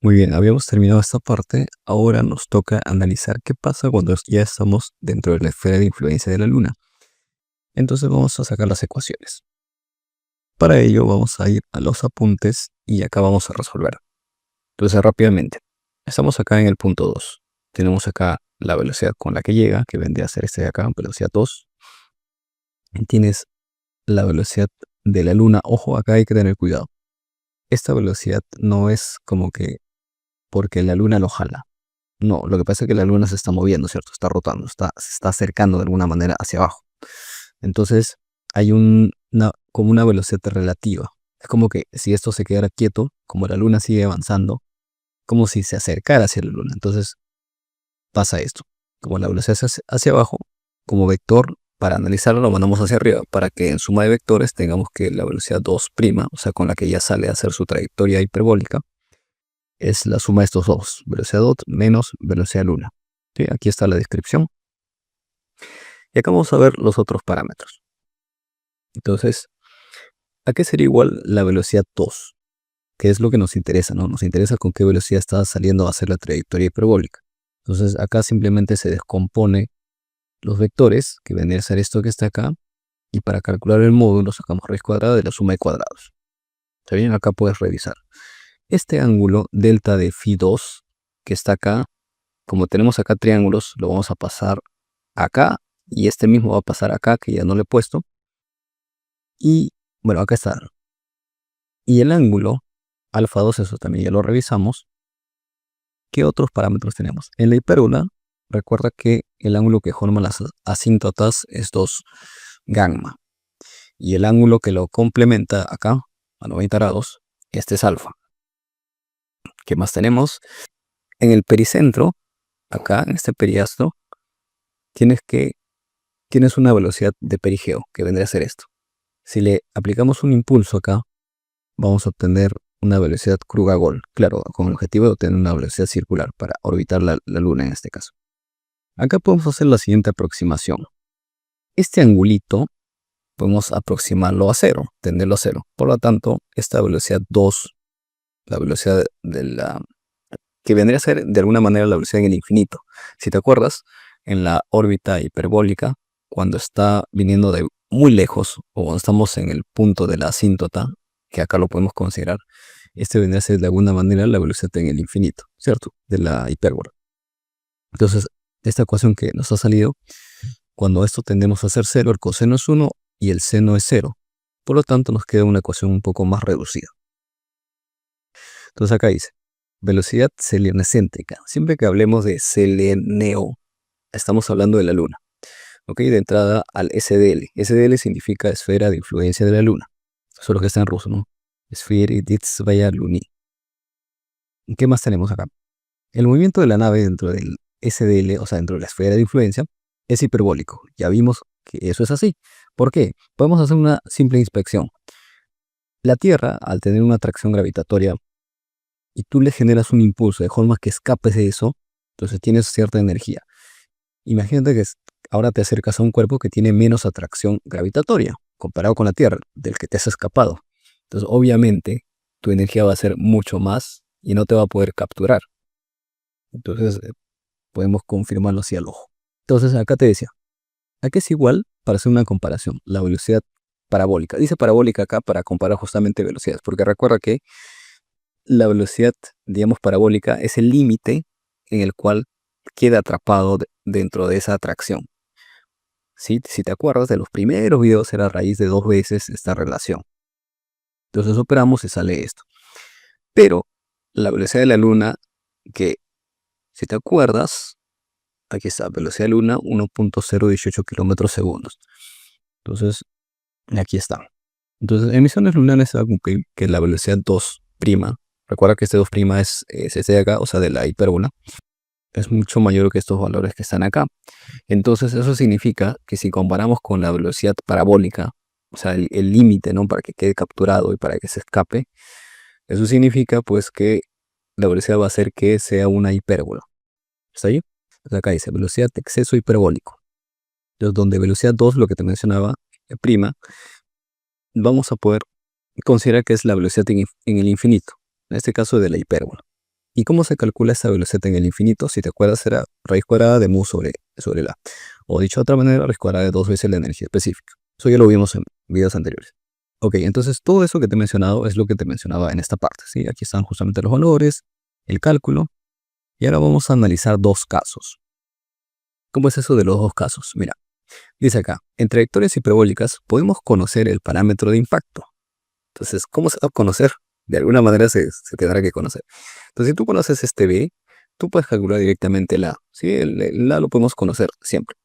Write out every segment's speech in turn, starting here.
Muy bien, habíamos terminado esta parte. Ahora nos toca analizar qué pasa cuando ya estamos dentro de la esfera de influencia de la Luna. Entonces vamos a sacar las ecuaciones. Para ello vamos a ir a los apuntes y acá vamos a resolver. Entonces rápidamente, estamos acá en el punto 2. Tenemos acá la velocidad con la que llega, que vendría a ser este de acá, velocidad 2. Y tienes la velocidad de la Luna. Ojo, acá hay que tener cuidado. Esta velocidad no es como que porque la Luna lo jala. No, lo que pasa es que la Luna se está moviendo, ¿cierto? Está rotando, se está acercando de alguna manera hacia abajo. Entonces hay como una velocidad relativa. Es como que si esto se quedara quieto, como la Luna sigue avanzando, como si se acercara hacia la Luna. Entonces pasa esto. Como la velocidad es hacia abajo, como vector, para analizarlo lo mandamos hacia arriba, para que en suma de vectores tengamos que la velocidad 2', o sea, con la que ya sale a hacer su trayectoria hiperbólica, es la suma de estos dos, velocidad 2 menos velocidad luna. ¿Sí? Aquí está la descripción. Y acá vamos a ver los otros parámetros. Entonces, ¿a qué sería igual la velocidad 2? Que es lo que nos interesa, ¿no? Nos interesa con qué velocidad está saliendo a hacer la trayectoria hiperbólica. Entonces, acá simplemente se descompone los vectores, que vendría a ser esto que está acá, y para calcular el módulo sacamos raíz cuadrada de la suma de cuadrados. ¿Está bien? Acá puedes revisar. Este ángulo delta de φ2 que está acá, como tenemos acá triángulos, lo vamos a pasar acá y este mismo va a pasar acá, que ya no le he puesto. Y bueno, acá está. Y el ángulo alfa 2, eso también ya lo revisamos. ¿Qué otros parámetros tenemos? En la hipérbola, recuerda que el ángulo que forma las asíntotas es 2 gamma. Y el ángulo que lo complementa acá, a 90 grados, este es alfa. ¿Qué más tenemos? En el pericentro, acá en este periastro, tienes una velocidad de perigeo, que vendría a ser esto. Si le aplicamos un impulso acá, vamos a obtener una velocidad Krugagol, claro, con el objetivo de obtener una velocidad circular para orbitar la Luna en este caso. Acá podemos hacer la siguiente aproximación. Este angulito podemos aproximarlo a cero, tenderlo a cero. Por lo tanto, esta velocidad 2, la velocidad que vendría a ser de alguna manera la velocidad en el infinito. Si te acuerdas, en la órbita hiperbólica, cuando está viniendo de muy lejos, o cuando estamos en el punto de la asíntota, que acá lo podemos considerar, este vendría a ser de alguna manera la velocidad en el infinito, ¿cierto? De la hipérbola. Entonces, esta ecuación que nos ha salido, cuando esto tendemos a hacer cero, el coseno es 1 y el seno es 0. Por lo tanto, nos queda una ecuación un poco más reducida. Entonces acá dice, velocidad selenescéntrica. Siempre que hablemos de seleneo, estamos hablando de la Luna. ¿Ok? De entrada al SDL. SDL significa esfera de influencia de la Luna. Eso es lo que está en ruso, ¿no? Sferiditzvaya Luni. ¿Qué más tenemos acá? El movimiento de la nave dentro del SDL, o sea, dentro de la esfera de influencia, es hiperbólico. Ya vimos que eso es así. ¿Por qué? Podemos hacer una simple inspección. La Tierra, al tener una atracción gravitatoria, y tú le generas un impulso de forma que escapes de eso, entonces tienes cierta energía. Imagínate que ahora te acercas a un cuerpo que tiene menos atracción gravitatoria comparado con la Tierra, del que te has escapado. Entonces, obviamente, tu energía va a ser mucho más y no te va a poder capturar. Entonces, podemos confirmarlo así al ojo. Entonces, acá te decía, aquí es igual para hacer una comparación, la velocidad parabólica. Dice parabólica acá para comparar justamente velocidades, porque recuerda que la velocidad, digamos, parabólica es el límite en el cual queda atrapado dentro de esa atracción. ¿Sí? Si te acuerdas de los primeros videos, era a raíz de 2 veces esta relación. Entonces operamos y sale esto. Pero la velocidad de la Luna, que si te acuerdas, aquí está, velocidad de Luna 1.018 kilómetros segundos. Entonces, aquí está. Entonces, en misiones lunares se va a cumplir que la velocidad 2', recuerda que este 2' es este de acá, o sea, de la hipérbola, es mucho mayor que estos valores que están acá. Entonces, eso significa que si comparamos con la velocidad parabólica, o sea, el límite, ¿no? Para que quede capturado y para que se escape, eso significa pues que la velocidad va a hacer que sea una hipérbola. ¿Está ahí? Entonces acá dice velocidad de exceso hiperbólico. Entonces, donde velocidad 2, lo que te mencionaba, prima, vamos a poder considerar que es la velocidad en el infinito, en este caso de la hipérbola. ¿Y cómo se calcula esta velocidad en el infinito? Si te acuerdas, era raíz cuadrada de mu sobre la. O dicho de otra manera, raíz cuadrada de 2 veces la energía específica. Eso ya lo vimos en videos anteriores. Ok, entonces todo eso que te he mencionado es lo que te mencionaba en esta parte, ¿sí? Aquí están justamente los valores, el cálculo. Y ahora vamos a analizar dos casos. ¿Cómo es eso de los dos casos? Mira, dice acá, en trayectorias hiperbólicas podemos conocer el parámetro de impacto. Entonces, ¿cómo se va a conocer? De alguna manera se tendrá que conocer. Entonces, si tú conoces este B, tú puedes calcular directamente el A. ¿Sí? El A lo podemos conocer siempre.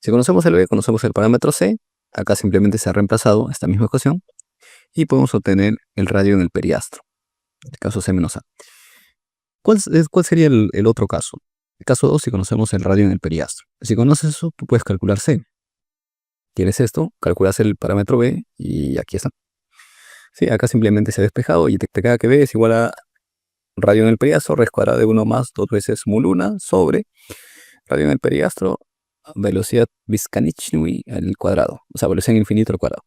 Si conocemos el B, conocemos el parámetro C. Acá simplemente se ha reemplazado esta misma ecuación. Y podemos obtener el radio en el periastro. En este caso C menos A. ¿Cuál sería el otro caso? El caso 2, si conocemos el radio en el periastro. Si conoces eso, tú puedes calcular C. Tienes esto, calculas el parámetro B y aquí está. Sí, acá simplemente se ha despejado y te queda que B es igual a radio en el periastro, raíz cuadrada de 1 más 2 veces mu luna sobre radio en el periastro, velocidad Vizcanich-Newton al cuadrado. O sea, velocidad en infinito al cuadrado.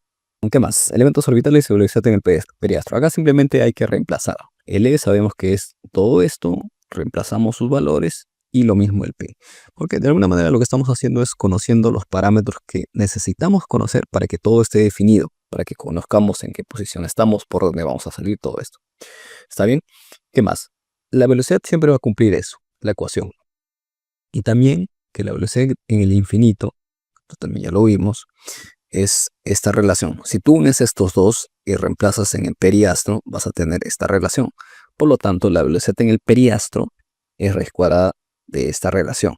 ¿Qué más? Elementos orbitales y velocidad en el periastro. Acá simplemente hay que reemplazar. El E sabemos que es todo esto, reemplazamos sus valores y lo mismo el P. Porque de alguna manera lo que estamos haciendo es conociendo los parámetros que necesitamos conocer para que todo esté definido, para que conozcamos en qué posición estamos, por dónde vamos a salir, todo esto. ¿Está bien? ¿Qué más? La velocidad siempre va a cumplir eso, la ecuación. Y también que la velocidad en el infinito, esto también ya lo vimos, es esta relación. Si tú unes estos dos y reemplazas en el periastro, vas a tener esta relación. Por lo tanto, la velocidad en el periastro es raíz cuadrada de esta relación.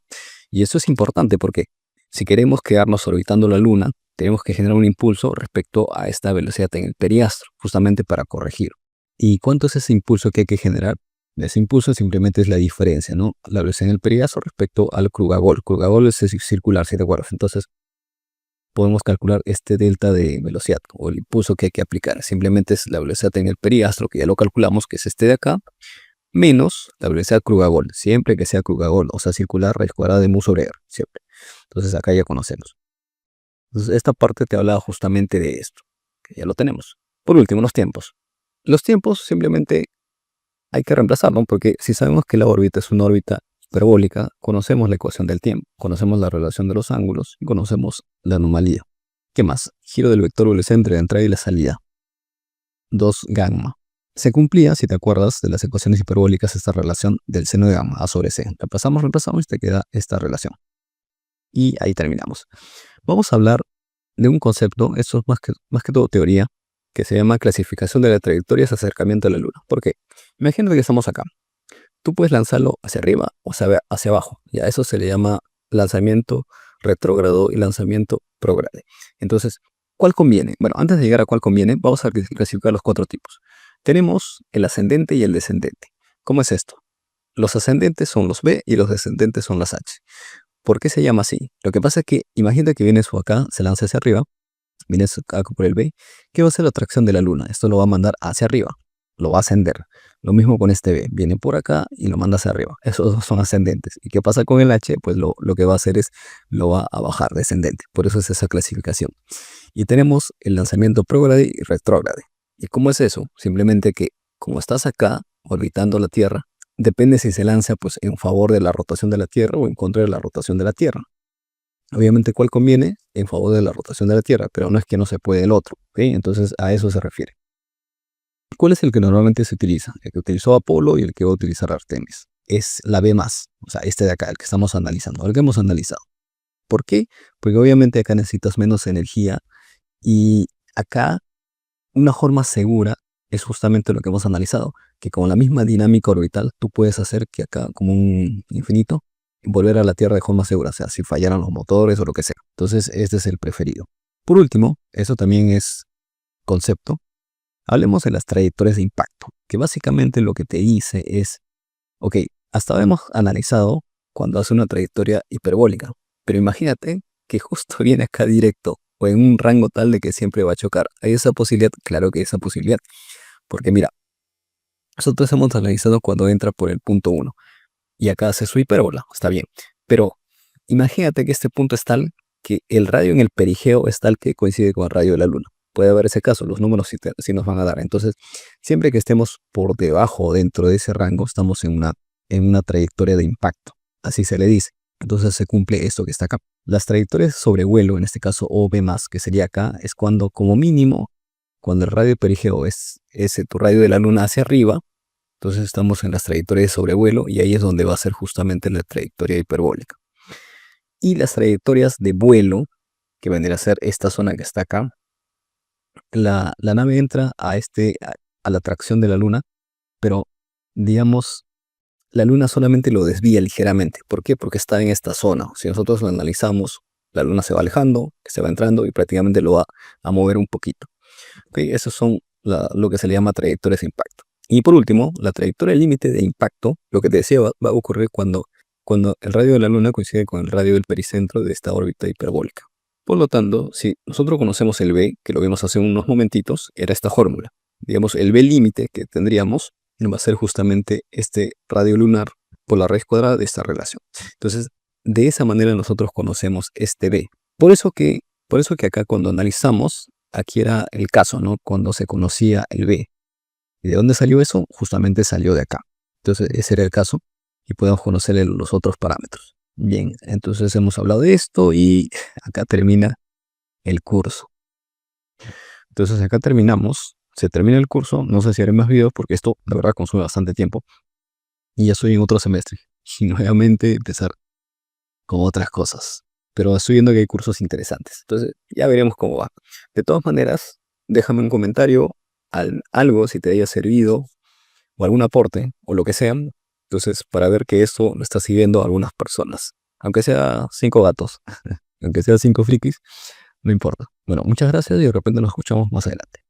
Y esto es importante porque si queremos quedarnos orbitando la Luna, tenemos que generar un impulso respecto a esta velocidad en el periastro, justamente para corregir. ¿Y cuánto es ese impulso que hay que generar? Ese impulso simplemente es la diferencia, ¿no? La velocidad en el periastro respecto al Krugagol. Krugagol es circular, si te acuerdas. Entonces, podemos calcular este delta de velocidad o el impulso que hay que aplicar. Simplemente es la velocidad en el periastro, que ya lo calculamos, que es este de acá, menos la velocidad Krugagol, siempre que sea Krugagol, o sea, circular raíz cuadrada de mu sobre r, siempre. Entonces acá ya conocemos. Entonces esta parte te hablaba justamente de esto, que ya lo tenemos. Por último, los tiempos. Los tiempos simplemente hay que reemplazarlo, porque si sabemos que la órbita es una órbita hiperbólica, conocemos la ecuación del tiempo, conocemos la relación de los ángulos y conocemos la anomalía. ¿Qué más? Giro del vector velocidad entre la entrada y la salida. 2 gamma. Se cumplía, si te acuerdas, de las ecuaciones hiperbólicas, esta relación del seno de gamma, A sobre C. Reemplazamos y te queda esta relación. Y ahí terminamos. Vamos a hablar de un concepto, esto es más que todo teoría, que se llama clasificación de las trayectorias de acercamiento a la Luna. ¿Por qué? Imagínate que estamos acá. Tú puedes lanzarlo hacia arriba o hacia abajo. Ya eso se le llama lanzamiento retrógrado y lanzamiento prograde. Entonces, ¿cuál conviene? Bueno, antes de llegar a cuál conviene, vamos a clasificar los 4 tipos. Tenemos el ascendente y el descendente. ¿Cómo es esto? Los ascendentes son los B y los descendentes son las H. ¿Por qué se llama así? Lo que pasa es que imagínate que vienes por acá, se lanza hacia arriba, vienes acá por el B, ¿qué va a ser la atracción de la Luna? Esto lo va a mandar hacia arriba, lo va a ascender. Lo mismo con este B, viene por acá y lo manda hacia arriba. Esos dos son ascendentes. ¿Y qué pasa con el H? Pues lo que va a hacer es, lo va a bajar, descendente. Por eso es esa clasificación. Y tenemos el lanzamiento prograde y retrógrade. ¿Y cómo es eso? Simplemente que como estás acá, orbitando la Tierra, depende si se lanza pues en favor de la rotación de la Tierra o en contra de la rotación de la Tierra. Obviamente, ¿cuál conviene? En favor de la rotación de la Tierra, pero no es que no se puede el otro. ¿Sí? Entonces, a eso se refiere. ¿Cuál es el que normalmente se utiliza? El que utilizó Apolo y el que va a utilizar Artemis. Es la B+, o sea, este de acá, el que estamos analizando, el que hemos analizado. ¿Por qué? Porque obviamente acá necesitas menos energía y acá una forma segura es justamente lo que hemos analizado, que con la misma dinámica orbital tú puedes hacer que acá, como un infinito, volver a la Tierra de forma segura, o sea, si fallaran los motores o lo que sea. Entonces, este es el preferido. Por último, eso también es concepto. Hablemos de las trayectorias de impacto, que básicamente lo que te dice es, ok, hasta ahora hemos analizado cuando hace una trayectoria hiperbólica, pero imagínate que justo viene acá directo o en un rango tal de que siempre va a chocar. ¿Hay esa posibilidad? Claro que hay esa posibilidad, porque mira, nosotros hemos analizado cuando entra por el punto 1 y acá hace su hipérbola, está bien, pero imagínate que este punto es tal que el radio en el perigeo es tal que coincide con el radio de la Luna. puede haber ese caso, los números sí nos van a dar. Entonces, siempre que estemos por debajo o dentro de ese rango, estamos en una trayectoria de impacto, así se le dice. Entonces se cumple esto que está acá. Las trayectorias sobre vuelo, en este caso OB+, que sería acá, es cuando como mínimo, cuando el radio perigeo es tu radio de la luna hacia arriba, entonces estamos en las trayectorias de sobrevuelo y ahí es donde va a ser justamente la trayectoria hiperbólica. Y las trayectorias de vuelo, que vendría a ser esta zona que está acá, la nave entra a la tracción de la luna, pero digamos, la luna solamente lo desvía ligeramente. ¿Por qué? Porque está en esta zona. Si nosotros lo analizamos, la luna se va alejando, se va entrando y prácticamente lo va a mover un poquito. ¿Okay? Esos son lo que se le llama trayectorias de impacto. Y por último, la trayectoria límite de impacto, lo que te decía, va a ocurrir cuando el radio de la luna coincide con el radio del pericentro de esta órbita hiperbólica. Por lo tanto, si nosotros conocemos el B, que lo vimos hace unos momentitos, era esta fórmula. Digamos, el B límite que tendríamos va a ser justamente este radio lunar por la raíz cuadrada de esta relación. Entonces, de esa manera nosotros conocemos este B. Por eso que acá cuando analizamos, aquí era el caso, ¿no? Cuando se conocía el B. ¿Y de dónde salió eso? Justamente salió de acá. Entonces, ese era el caso y podemos conocer los otros parámetros. Bien, entonces hemos hablado de esto y acá termina el curso. Entonces acá terminamos, se termina el curso, no sé si haré más videos porque esto la verdad consume bastante tiempo y ya estoy en otro semestre y nuevamente empezar con otras cosas, pero estoy viendo que hay cursos interesantes, entonces ya veremos cómo va. De todas maneras, déjame un comentario, algo si te haya servido o algún aporte o lo que sea, entonces para ver que esto lo está siguiendo a algunas personas, aunque sea 5 gatos, aunque sea 5 frikis, no importa. Bueno, muchas gracias y de repente nos escuchamos más adelante.